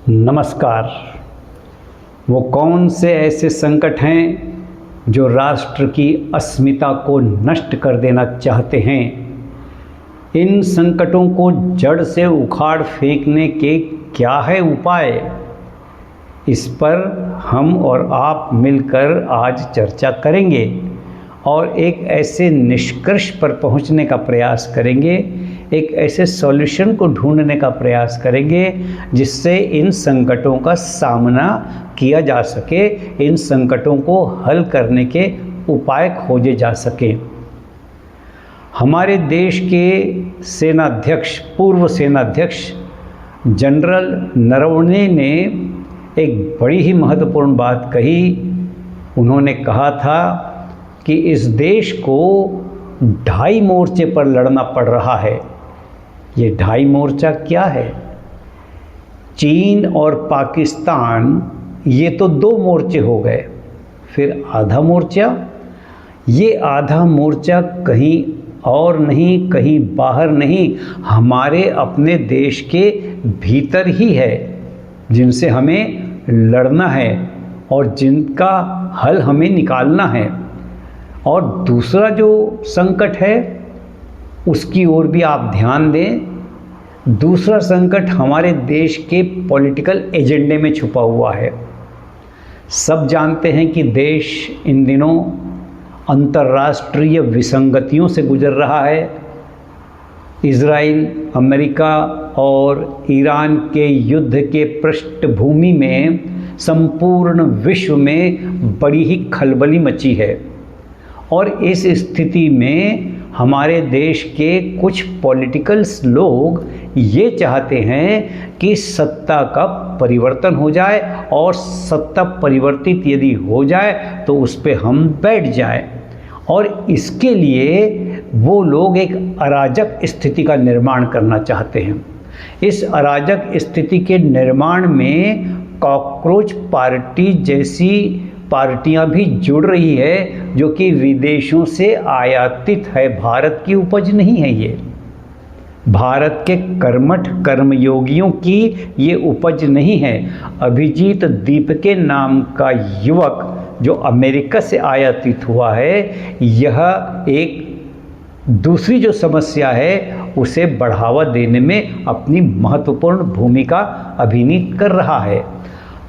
नमस्कार। वो कौन से ऐसे संकट हैं जो राष्ट्र की अस्मिता को नष्ट कर देना चाहते हैं? इन संकटों को जड़ से उखाड़ फेंकने के क्या है उपाय? इस पर हम और आप मिलकर आज चर्चा करेंगे और एक ऐसे निष्कर्ष पर पहुंचने का प्रयास करेंगे, एक ऐसे सॉल्यूशन को ढूंढने का प्रयास करेंगे जिससे इन संकटों का सामना किया जा सके, इन संकटों को हल करने के उपाय खोजे जा सके। हमारे देश के सेनाध्यक्ष, पूर्व सेनाध्यक्ष जनरल नरवणे ने एक बड़ी ही महत्वपूर्ण बात कही। उन्होंने कहा था कि इस देश को 2.5 मोर्चे पर लड़ना पड़ रहा है। ये 2.5 मोर्चा क्या है? चीन और पाकिस्तान, ये तो 2 मोर्चे हो गए। फिर आधा मोर्चा, ये आधा मोर्चा कहीं और नहीं, कहीं बाहर नहीं, हमारे अपने देश के भीतर ही है, जिनसे हमें लड़ना है और जिनका हल हमें निकालना है। और दूसरा जो संकट है उसकी ओर भी आप ध्यान दें। दूसरा संकट हमारे देश के पॉलिटिकल एजेंडे में छुपा हुआ है। सब जानते हैं कि देश इन दिनों अंतर्राष्ट्रीय विसंगतियों से गुजर रहा है। इजराइल, अमेरिका और ईरान के युद्ध के पृष्ठभूमि में संपूर्ण विश्व में बड़ी ही खलबली मची है। और इस स्थिति में हमारे देश के कुछ पॉलिटिकल्स लोग ये चाहते हैं कि सत्ता का परिवर्तन हो जाए, और सत्ता परिवर्तित यदि हो जाए तो उस पे हम बैठ जाएं। और इसके लिए वो लोग एक अराजक स्थिति का निर्माण करना चाहते हैं। इस अराजक स्थिति के निर्माण में कॉकरोच पार्टी जैसी पार्टियां भी जुड़ रही है, जो कि विदेशों से आयातित है, भारत की उपज नहीं है। ये भारत के कर्मठ कर्मयोगियों की ये उपज नहीं है। अभिजीत दीपके नाम का युवक जो अमेरिका से आयातित हुआ है, यह एक दूसरी जो समस्या है उसे बढ़ावा देने में अपनी महत्वपूर्ण भूमिका अभिनीत कर रहा है।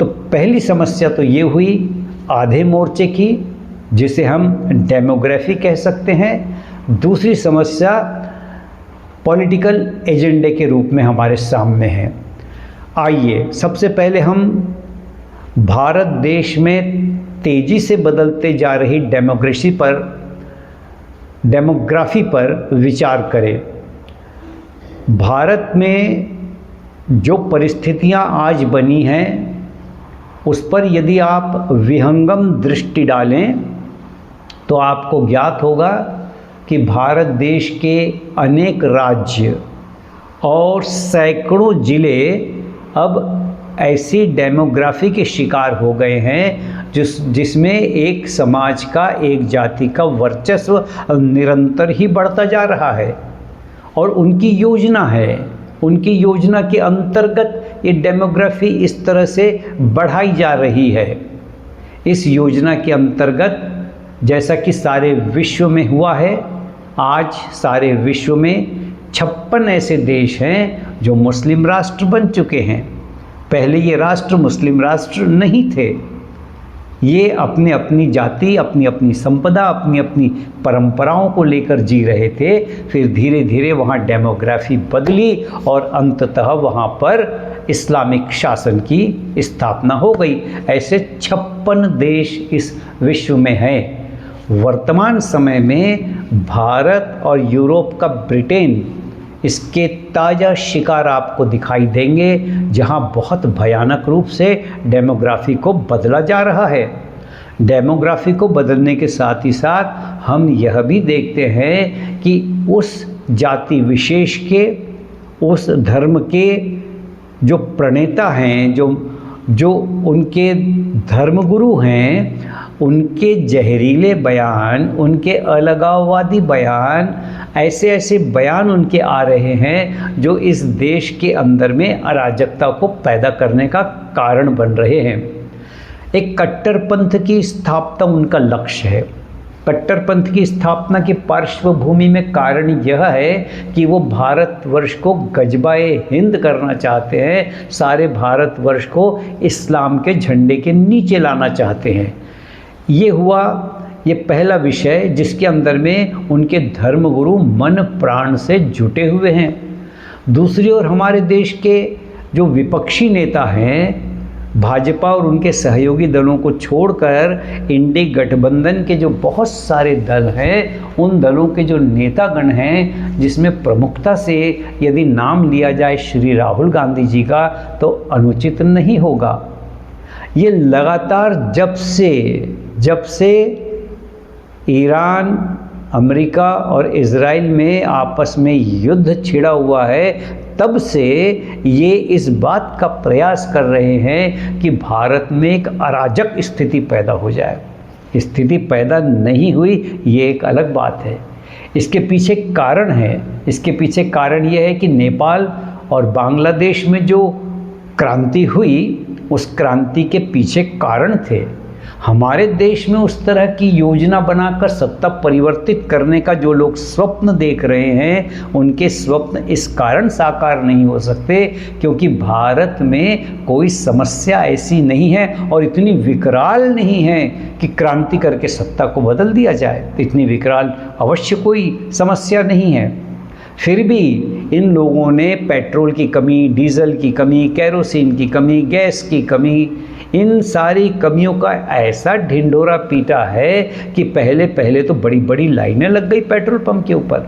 तो पहली समस्या तो ये हुई आधे मोर्चे की, जिसे हम डेमोग्राफी कह सकते हैं। दूसरी समस्या पॉलिटिकल एजेंडे के रूप में हमारे सामने है। आइए सबसे पहले हम भारत देश में तेजी से बदलते जा रही डेमोग्राफी पर विचार करें। भारत में जो परिस्थितियां आज बनी हैं उस पर यदि आप विहंगम दृष्टि डालें तो आपको ज्ञात होगा कि भारत देश के अनेक राज्य और सैकड़ों जिले अब ऐसी डेमोग्राफी के शिकार हो गए हैं जिसमें एक समाज का, एक जाति का वर्चस्व निरंतर ही बढ़ता जा रहा है। और उनकी योजना है, उनकी योजना के अंतर्गत ये डेमोग्राफी इस तरह से बढ़ाई जा रही है। इस योजना के अंतर्गत जैसा कि सारे विश्व में हुआ है, आज सारे विश्व में 56 ऐसे देश हैं जो मुस्लिम राष्ट्र बन चुके हैं। पहले ये राष्ट्र मुस्लिम राष्ट्र नहीं थे। ये अपने अपनी जाति, अपनी अपनी संपदा, अपनी अपनी परंपराओं को लेकर जी रहे थे। फिर धीरे धीरे वहाँ डेमोग्राफी बदली और अंततः वहाँ पर इस्लामिक शासन की स्थापना हो गई। ऐसे 56 देश इस विश्व में हैं। वर्तमान समय में भारत और यूरोप का ब्रिटेन इसके ताज़ा शिकार आपको दिखाई देंगे, जहां बहुत भयानक रूप से डेमोग्राफी को बदला जा रहा है। डेमोग्राफी को बदलने के साथ ही साथ हम यह भी देखते हैं कि उस जाति विशेष के, उस धर्म के जो प्रणेता हैं, जो उनके धर्मगुरु हैं, उनके जहरीले बयान, उनके अलगाववादी बयान, ऐसे ऐसे बयान उनके आ रहे हैं जो इस देश के अंदर में अराजकता को पैदा करने का कारण बन रहे हैं। एक कट्टरपंथ की स्थापना उनका लक्ष्य है। कट्टरपंथ की स्थापना की पार्श्वभूमि में कारण यह है कि वो भारतवर्ष को गजबाए हिंद करना चाहते हैं, सारे भारतवर्ष को इस्लाम के झंडे के नीचे लाना चाहते हैं। ये हुआ ये पहला विषय जिसके अंदर में उनके धर्मगुरु मन प्राण से जुटे हुए हैं। दूसरी ओर हमारे देश के जो विपक्षी नेता हैं, भाजपा और उनके सहयोगी दलों को छोड़कर इंडी गठबंधन के जो बहुत सारे दल हैं, उन दलों के जो नेतागण हैं, जिसमें प्रमुखता से यदि नाम लिया जाए श्री राहुल गांधी जी का, तो अनुचित नहीं होगा। ये लगातार जब से ईरान, अमेरिका और इज़राइल में आपस में युद्ध छिड़ा हुआ है, तब से ये इस बात का प्रयास कर रहे हैं कि भारत में एक अराजक स्थिति पैदा हो जाए। स्थिति पैदा नहीं हुई, ये एक अलग बात है। इसके पीछे कारण है। इसके पीछे कारण ये है कि नेपाल और बांग्लादेश में जो क्रांति हुई, उस क्रांति के पीछे कारण थे। हमारे देश में उस तरह की योजना बनाकर सत्ता परिवर्तित करने का जो लोग स्वप्न देख रहे हैं, उनके स्वप्न इस कारण साकार नहीं हो सकते क्योंकि भारत में कोई समस्या ऐसी नहीं है और इतनी विकराल नहीं है कि क्रांति करके सत्ता को बदल दिया जाए। इतनी विकराल अवश्य कोई समस्या नहीं है। फिर भी इन लोगों ने पेट्रोल की कमी, डीजल की कमी, केरोसिन की कमी, गैस की कमी, इन सारी कमियों का ऐसा ढिंढोरा पीटा है कि पहले तो बड़ी बड़ी लाइनें लग गई पेट्रोल पंप के ऊपर।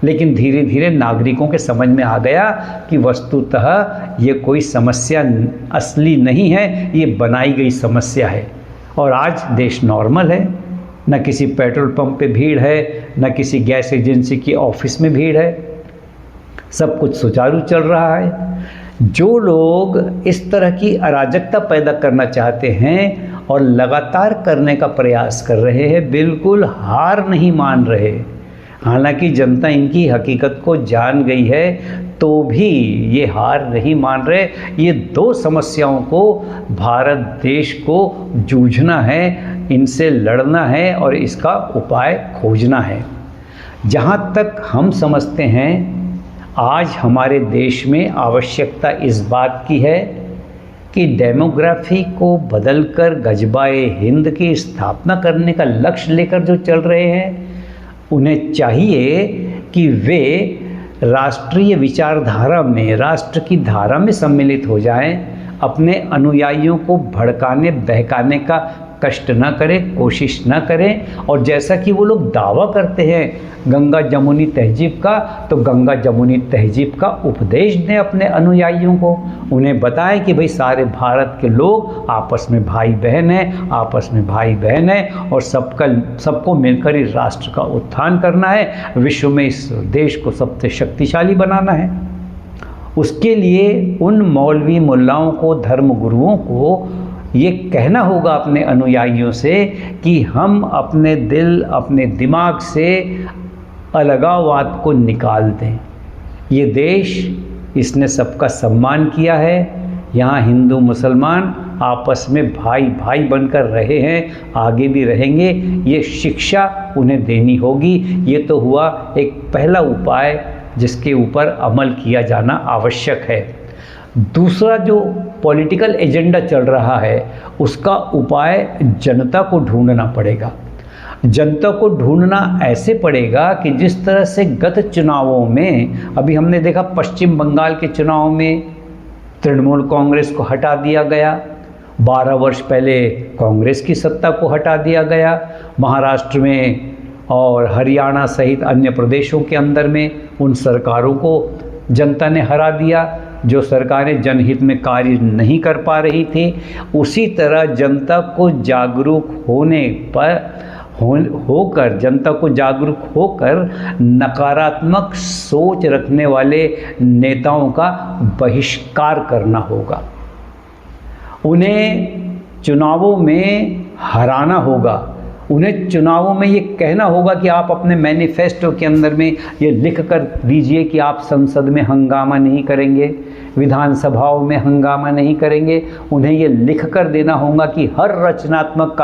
लेकिन धीरे धीरे नागरिकों के समझ में आ गया कि वस्तुतः ये कोई समस्या असली नहीं है, ये बनाई गई समस्या है। और आज देश नॉर्मल है, न किसी पेट्रोल पंप पे भीड़ है, न किसी गैस एजेंसी की ऑफिस में भीड़ है, सब कुछ सुचारू चल रहा है। जो लोग इस तरह की अराजकता पैदा करना चाहते हैं और लगातार करने का प्रयास कर रहे हैं, बिल्कुल हार नहीं मान रहे। हालांकि जनता इनकी हकीकत को जान गई है, तो भी ये हार नहीं मान रहे। ये दो समस्याओं को भारत देश को जूझना है, इनसे लड़ना है और इसका उपाय खोजना है। जहाँ तक हम समझते हैं, आज हमारे देश में आवश्यकता इस बात की है कि डेमोग्राफी को बदलकर गजबाए हिंद की स्थापना करने का लक्ष्य लेकर जो चल रहे हैं, उन्हें चाहिए कि वे राष्ट्रीय विचारधारा में, राष्ट्र की धारा में सम्मिलित हो जाएं, अपने अनुयायियों को भड़काने बहकाने का कष्ट न करें, कोशिश न करें। और जैसा कि वो लोग दावा करते हैं गंगा जमुनी तहजीब का, तो गंगा जमुनी तहजीब का उपदेश दें अपने अनुयायियों को। उन्हें बताएं कि भाई सारे भारत के लोग आपस में भाई बहन हैं, आपस में भाई बहन हैं और सबको मिलकर इस राष्ट्र का उत्थान करना है, विश्व में इस देश को सबसे शक्तिशाली बनाना है। उसके लिए उन मौलवी मुल्लाओं को, धर्म गुरुओं को ये कहना होगा अपने अनुयायियों से कि हम अपने दिल, अपने दिमाग से अलगाववाद को निकाल दें। ये देश, इसने सबका सम्मान किया है। यहाँ हिंदू मुसलमान आपस में भाई भाई बनकर रहे हैं, आगे भी रहेंगे। ये शिक्षा उन्हें देनी होगी। ये तो हुआ एक पहला उपाय जिसके ऊपर अमल किया जाना आवश्यक है। दूसरा जो पॉलिटिकल एजेंडा चल रहा है, उसका उपाय जनता को ढूंढना पड़ेगा। जनता को ढूंढना ऐसे पड़ेगा कि जिस तरह से गत चुनावों में, अभी हमने देखा पश्चिम बंगाल के चुनाव में तृणमूल कांग्रेस को हटा दिया गया, 12 वर्ष पहले कांग्रेस की सत्ता को हटा दिया गया, महाराष्ट्र में और हरियाणा सहित अन्य प्रदेशों के अंदर में उन सरकारों को जनता ने हरा दिया जो सरकारें जनहित में कार्य नहीं कर पा रही थी। उसी तरह जनता को जागरूक जनता को जागरूक होकर नकारात्मक सोच रखने वाले नेताओं का बहिष्कार करना होगा। उन्हें चुनावों में हराना होगा। उन्हें चुनावों में ये कहना होगा कि आप अपने मैनिफेस्टो के अंदर में ये लिख कर दीजिए कि आप संसद में हंगामा नहीं करेंगे, विधानसभाओं में हंगामा नहीं करेंगे। उन्हें ये लिख कर देना होगा कि हर रचनात्मक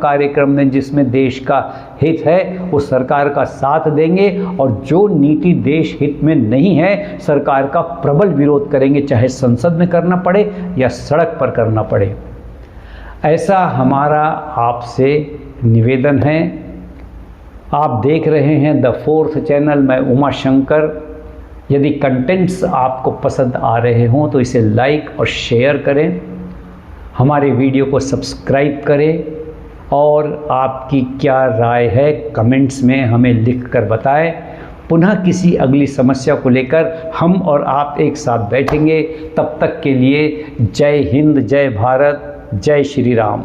कार्यक्रम में जिसमें देश का हित है वो सरकार का साथ देंगे, और जो नीति देश हित में नहीं है सरकार का प्रबल विरोध करेंगे, चाहे संसद में करना पड़े या सड़क पर करना पड़े। ऐसा हमारा आपसे निवेदन है। आप देख रहे हैं द फोर्थ चैनल, मैं उमा शंकर। यदि कंटेंट्स आपको पसंद आ रहे हों तो इसे लाइक और शेयर करें, हमारे वीडियो को सब्सक्राइब करें, और आपकी क्या राय है कमेंट्स में हमें लिख कर बताएं। पुनः किसी अगली समस्या को लेकर हम और आप एक साथ बैठेंगे। तब तक के लिए जय हिंद, जय भारत, जय श्री राम।